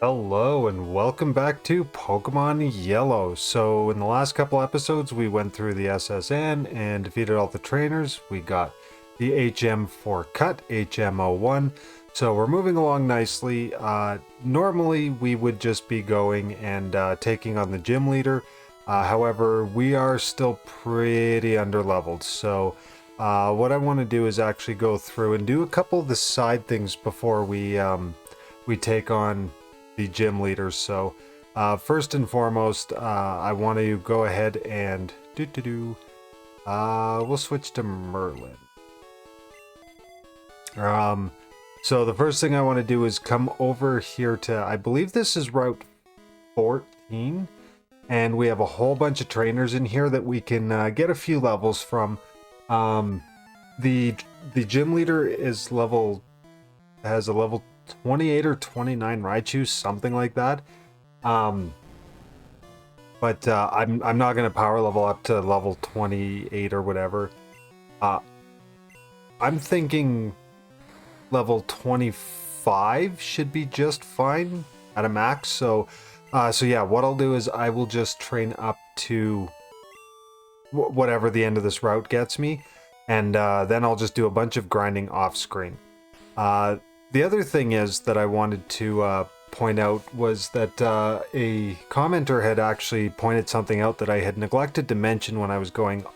Hello and welcome back to Pokemon Yellow. So in the last couple episodes we went through the SSN and defeated all the trainers. We got the HM4 cut, HM01. So we're moving along nicely. Normally we would just be going and taking on the gym leader. However, we are still pretty underleveled. So what I want to do is actually go through and do a couple of the side things before we take on the gym leaders. So first and foremost, I want to go ahead and we'll switch to Merlin. So the first thing I want to do is come over here to, I believe this is Route 14, and we have a whole bunch of trainers in here that we can get a few levels from. The gym leader is has a level 28 or 29 Raichu, something like that. But I'm not gonna power level up to level 28 or whatever. I'm thinking level 25 should be just fine at a max. So yeah, what I'll do is I will just train up to whatever the end of this route gets me, and then I'll just do a bunch of grinding off screen. The other thing is that I wanted to point out was that a commenter had actually pointed something out that I had neglected to mention when I was going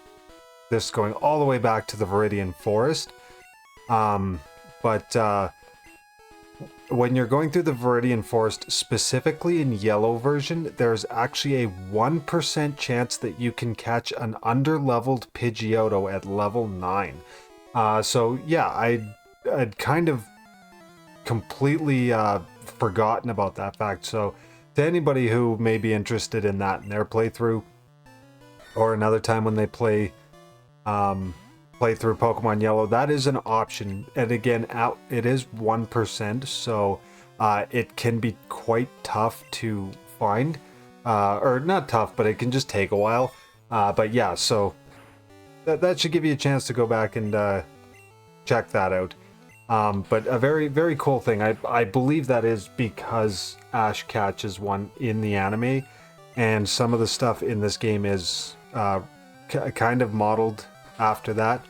all the way back to the Viridian Forest. But when you're going through the Viridian Forest, specifically in yellow version, there's actually a 1% chance that you can catch an underleveled Pidgeotto at level 9. So yeah, I'd kind of completely forgotten about that fact. So to anybody who may be interested in that in their playthrough, or another time when they play through Pokemon Yellow, that is an option. And again, it is 1%, so it can be quite tough to find, or not tough, but it can just take a while. But yeah, so that should give you a chance to go back and check that out. But a very, very cool thing. I believe that is because Ash catches one in the anime, and some of the stuff in this game is kind of modeled after that.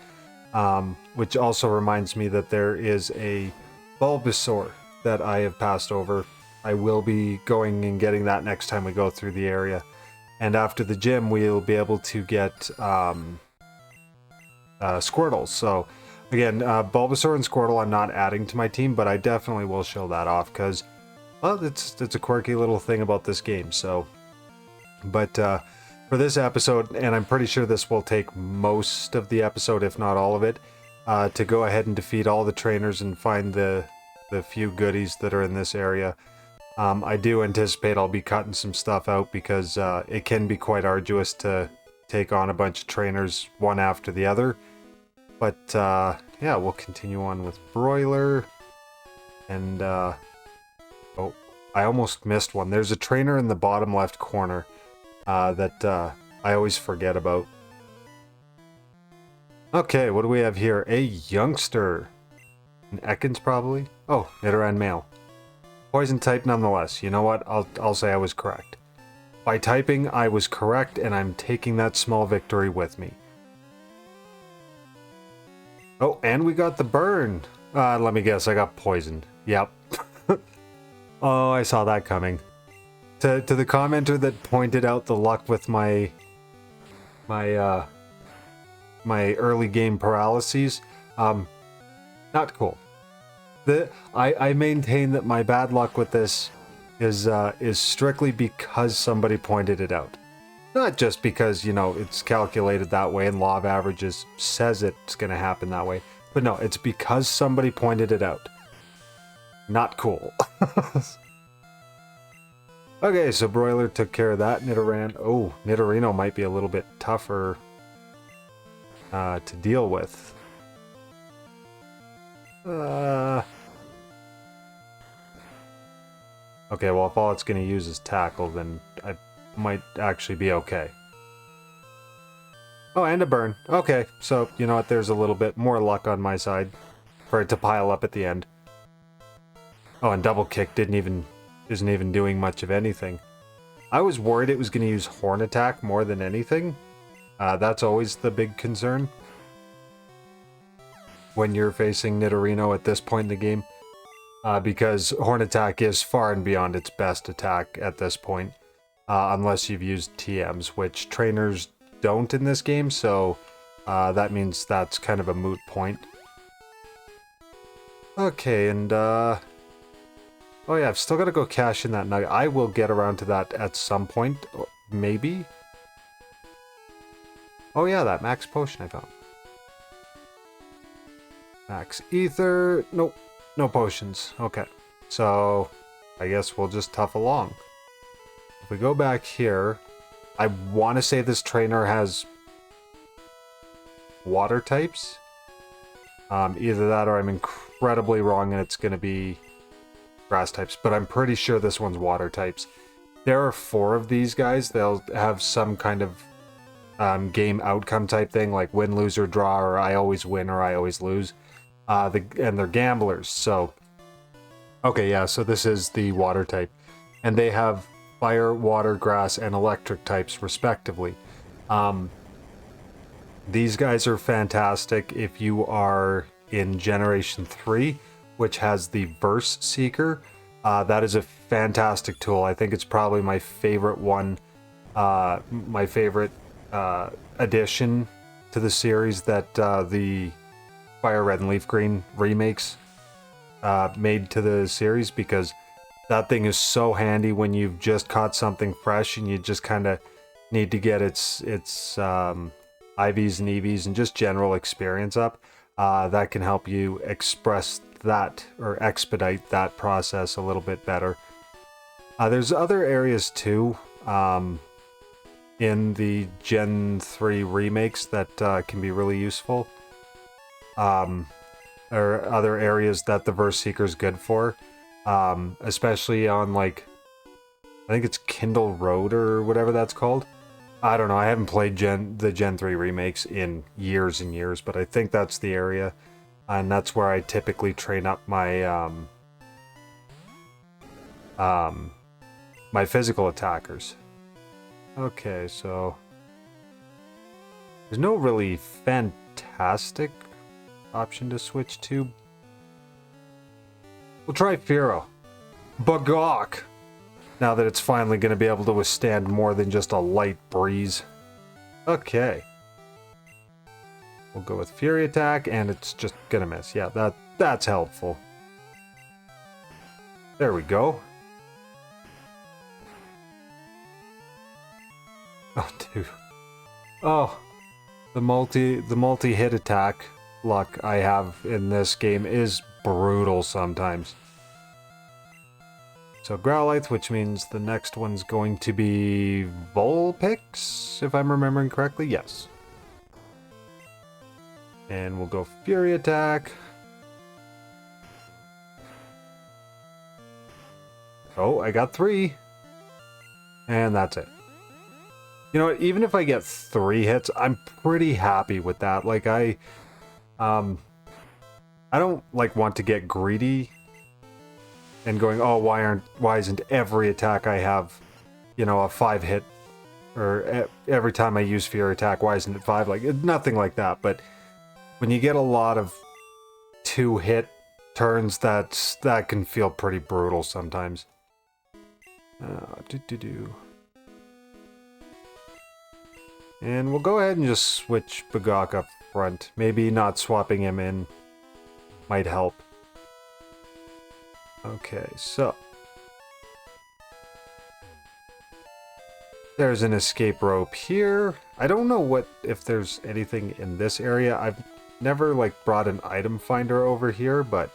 Which also reminds me that there is a Bulbasaur that I have passed over. I will be going and getting that next time we go through the area. And after the gym, we'll be able to get Squirtle. So again, Bulbasaur and Squirtle I'm not adding to my team, but I definitely will show that off because, well, it's a quirky little thing about this game. So, but for this episode, and I'm pretty sure this will take most of the episode, if not all of it, to go ahead and defeat all the trainers and find the few goodies that are in this area. I do anticipate I'll be cutting some stuff out because it can be quite arduous to take on a bunch of trainers one after the other. But yeah, we'll continue on with Broiler. And oh, I almost missed one. There's a trainer in the bottom left corner that I always forget about. Okay, what do we have here? A youngster. An Ekans probably? Oh, Nidoran male. Poison type nonetheless. You know what? I'll say I was correct. By typing, I was correct, and I'm taking that small victory with me. Oh, and we got the burn. Let me guess, I got poisoned. Yep. Oh, I saw that coming. To the commenter that pointed out the luck with my early game paralyses, not cool. I maintain that my bad luck with this is strictly because somebody pointed it out. Not just because, you know, it's calculated that way and law of averages says it's going to happen that way. But no, it's because somebody pointed it out. Not cool. Okay, so Broiler took care of that. Nidoran. Oh, Nidorino might be a little bit tougher to deal with. Okay, well, if all it's going to use is Tackle, then I might actually be okay. Oh, and a burn. Okay, so, you know what, there's a little bit more luck on my side for it to pile up at the end. Oh, and double kick didn't even isn't even doing much of anything. I was worried it was going to use Horn Attack more than anything. That's always the big concern when you're facing Nidorino at this point in the game. Because Horn Attack is far and beyond its best attack at this point. Unless you've used TMs, which trainers don't in this game, so that means that's kind of a moot point. Okay, and oh yeah, I've still got to go cash in that nugget. I will get around to that at some point, maybe. Oh yeah, that max potion I found. Max ether, nope, no potions. Okay, so I guess we'll just tough along. If we go back here, I want to say this trainer has water types. Either that or I'm incredibly wrong and it's going to be grass types, but I'm pretty sure this one's water types. There are 4 of these guys. They'll have some kind of game outcome type thing, like win, lose, or draw, or I always win or I always lose. And they're gamblers, so... Okay, yeah, so this is the water type. And they have fire, water, grass, and electric types, respectively. These guys are fantastic if you are in Generation 3, which has the Verse Seeker. That is a fantastic tool. I think it's probably my favorite one, my favorite addition to the series that the Fire Red and Leaf Green remakes made to the series, because that thing is so handy when you've just caught something fresh and you just kind of need to get its IVs and EVs and just general experience up. That can help you express that or expedite that process a little bit better. There's other areas too in the Gen 3 remakes that can be really useful. Or other areas that the Verse Seeker is good for. Especially on, like, I think it's Kindle Road or whatever that's called. I don't know, I haven't played the Gen 3 remakes in years and years, but I think that's the area. And that's where I typically train up my my physical attackers. Okay, so there's no really fantastic option to switch to. We'll try Firo. Bagok! Now that it's finally going to be able to withstand more than just a light breeze. Okay. We'll go with Fury Attack, and it's just going to miss. Yeah, that's helpful. There we go. Oh, dude. Oh, the multi-hit attack luck I have in this game is brutal sometimes. So Growlithe, which means the next one's going to be Vulpix, if I'm remembering correctly. Yes. And we'll go Fury Attack. Oh, I got 3. And that's it. You know what, even if I get 3 hits, I'm pretty happy with that. Like, I don't, like, want to get greedy and going, oh, why isn't every attack I have, you know, a 5-hit, or every time I use Fury Attack, why isn't it 5? Like, nothing like that, but when you get a lot of 2-hit turns, that can feel pretty brutal sometimes. And we'll go ahead and just switch Bagok up front. Maybe not swapping him in might help. Okay, so there's an escape rope here. I don't know if there's anything in this area. I've never, like, brought an item finder over here, but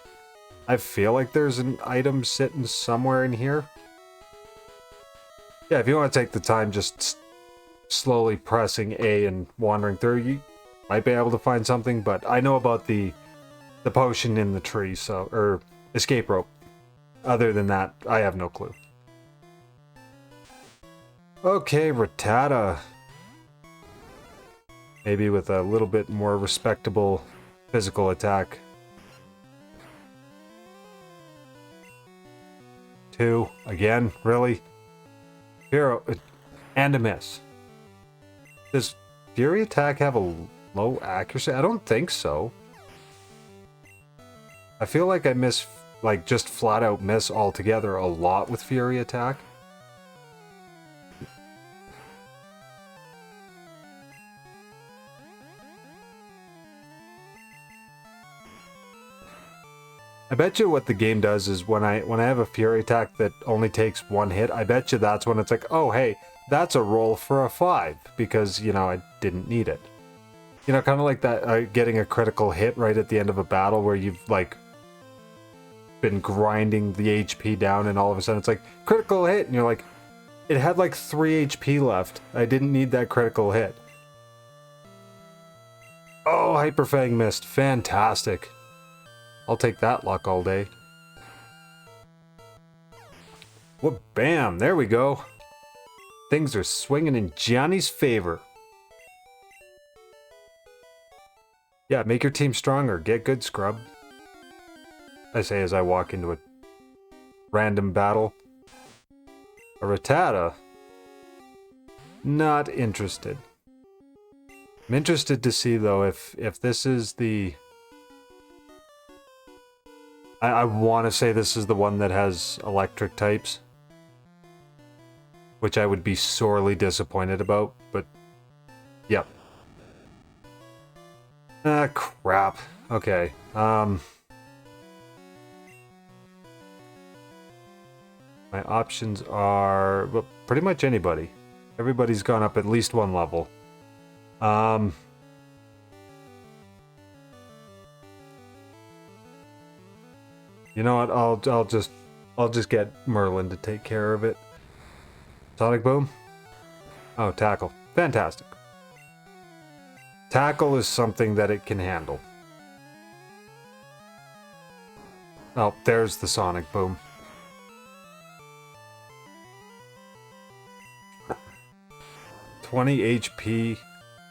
I feel like there's an item sitting somewhere in here. Yeah, if you want to take the time just slowly pressing A and wandering through, you might be able to find something, but I know about the potion in the tree, so, or escape rope. Other than that, I have no clue. Okay, Rattata. Maybe with a little bit more respectable physical attack. 2. Again, really? Hero, and a miss. Does Fury Attack have a low accuracy? I don't think so. I feel like I miss, like, just flat out miss altogether a lot with Fury Attack. I bet you what the game does is when I have a Fury Attack that only takes 1 hit, I bet you that's when it's like, oh hey, that's a roll for a 5, because, you know, I didn't need it. You know, kind of like that, getting a critical hit right at the end of a battle where you've, like, been grinding the HP down and all of a sudden it's like, critical hit, and you're like, it had like 3 HP left. I didn't need that critical hit. Oh, Hyper Fang missed. Fantastic. I'll take that luck all day. Well, bam, there we go. Things are swinging in Johnny's favor. Yeah, make your team stronger. Get good, scrub. I say as I walk into a random battle. A Rattata? Not interested. I'm interested to see, though, if this is the... I want to say this is the one that has electric types. Which I would be sorely disappointed about, but... Yep. Ah, crap. Okay, my options are... well, pretty much anybody. Everybody's gone up at least 1 level. You know what? I'll just get Merlin to take care of it. Sonic Boom? Oh, Tackle. Fantastic. Tackle is something that it can handle. Oh, there's the Sonic Boom. $20 HP,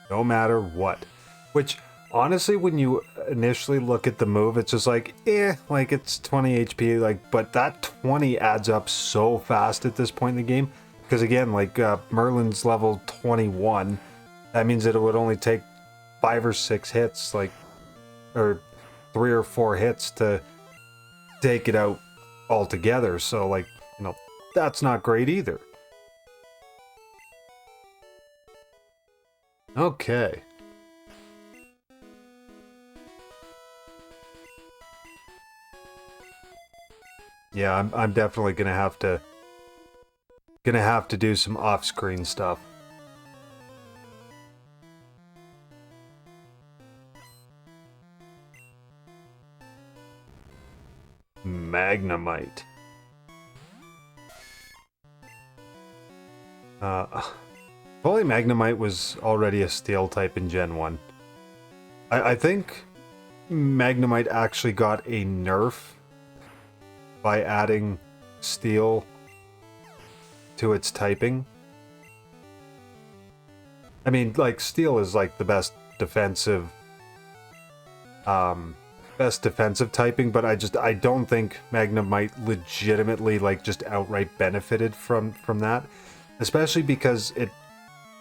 no matter what. Which, honestly, when you initially look at the move, it's just like, like it's 20 HP, like, but that 20 adds up so fast at this point in the game. Because again, like, Merlin's level 21, that means that it would only take 5 or 6 hits, like, or 3 or 4 hits to take it out altogether. So, like, you know, that's not great either. Okay. Yeah, I'm definitely gonna have to do some off-screen stuff. Magnemite. Holy Magnemite was already a steel type in Gen 1. I think Magnemite actually got a nerf by adding steel to its typing. I mean, like, steel is like the best defensive typing, but I don't think Magnemite legitimately, like, just outright benefited from that, especially because it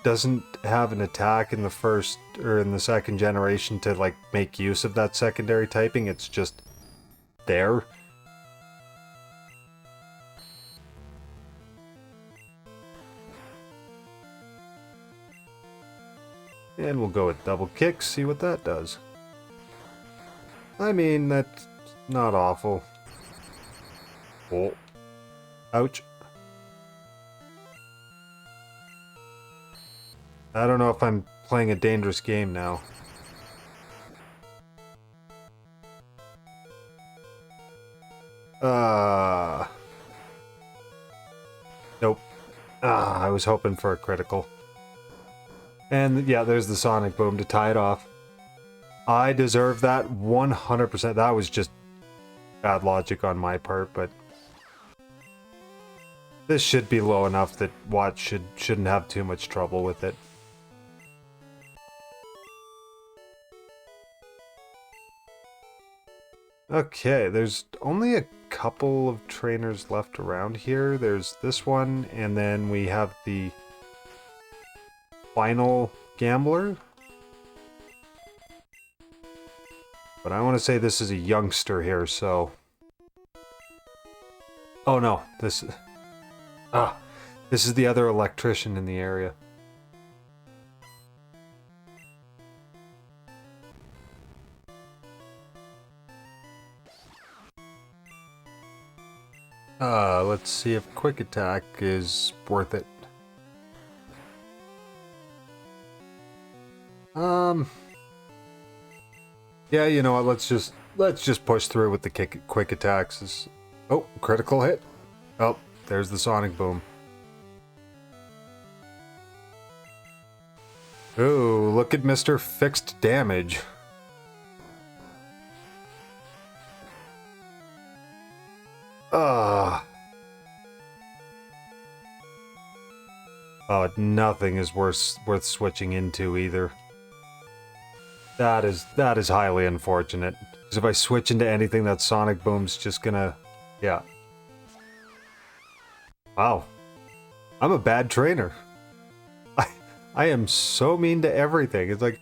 doesn't have an attack in the first or in the second generation to, like, make use of that secondary typing. It's just there. And we'll go with double kick, see what that does. I mean, that's not awful. Oh. Ouch. I don't know if I'm playing a dangerous game now. Nope. I was hoping for a critical. And yeah, there's the Sonic Boom to tie it off. I deserve that 100%. That was just bad logic on my part, but this should be low enough that Watch shouldn't have too much trouble with it. Okay, there's only a couple of trainers left around here. There's this one, and then we have the final gambler. But I want to say this is a youngster here, so... Oh no, this is the other electrician in the area. Let's see if quick attack is worth it. Yeah, you know what, let's just push through with the quick attacks. Oh, critical hit. Oh, there's the sonic boom. Ooh, look at Mr. Fixed Damage. Oh, nothing is worth switching into either. That is highly unfortunate. Because if I switch into anything, that sonic boom's just gonna... Yeah. Wow. I'm a bad trainer. I am so mean to everything. It's like,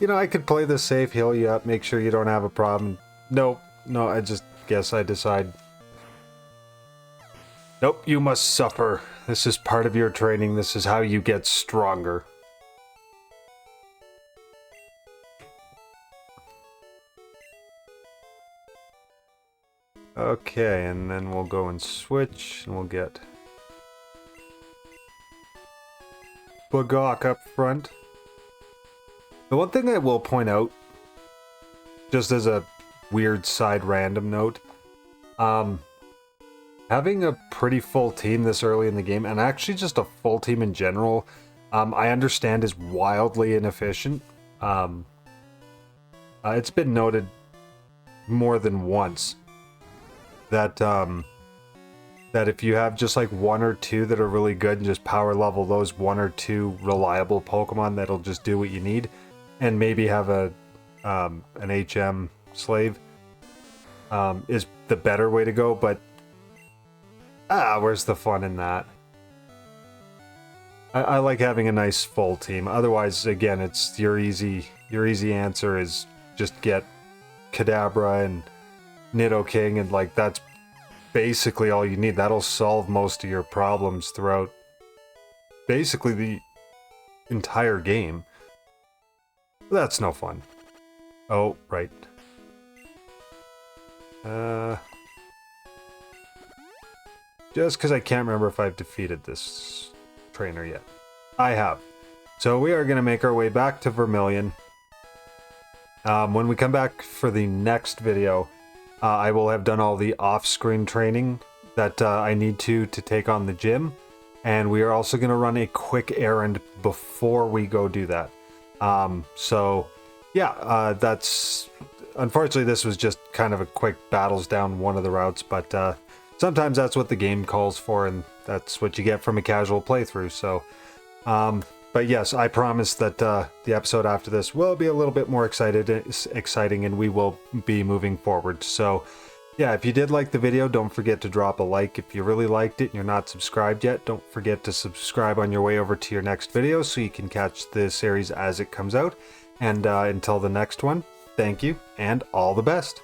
you know, I could play this safe, heal you up, make sure you don't have a problem. Nope. No, I just guess I decide... Nope, you must suffer. This is part of your training. This is how you get stronger. Okay, and then we'll go and switch, and we'll get Bagok up front. The one thing I will point out, just as a weird side random note, having a pretty full team this early in the game, and actually just a full team in general, I understand is wildly inefficient. It's been noted more than once that that if you have just like one or two that are really good and just power level those one or two reliable Pokemon that'll just do what you need, and maybe have a an HM slave is the better way to go. But where's the fun in that? I like having a nice full team. Otherwise, again, it's your easy answer is just get Kadabra and Nidoking, and like that's basically all you need. That'll solve most of your problems throughout basically the entire game. That's no fun. Oh, right. Just because I can't remember if I've defeated this trainer yet. I have. So we are going to make our way back to Vermilion. When we come back for the next video, I will have done all the off-screen training that I need to take on the gym. And we are also going to run a quick errand before we go do that. So, yeah, that's... Unfortunately, this was just kind of a quick battles down one of the routes, but sometimes that's what the game calls for, and that's what you get from a casual playthrough. So, but yes, I promise that the episode after this will be a little bit more exciting, and we will be moving forward. So, yeah, if you did like the video, don't forget to drop a like. If you really liked it and you're not subscribed yet, don't forget to subscribe on your way over to your next video so you can catch the series as it comes out. And until the next one, thank you, and all the best.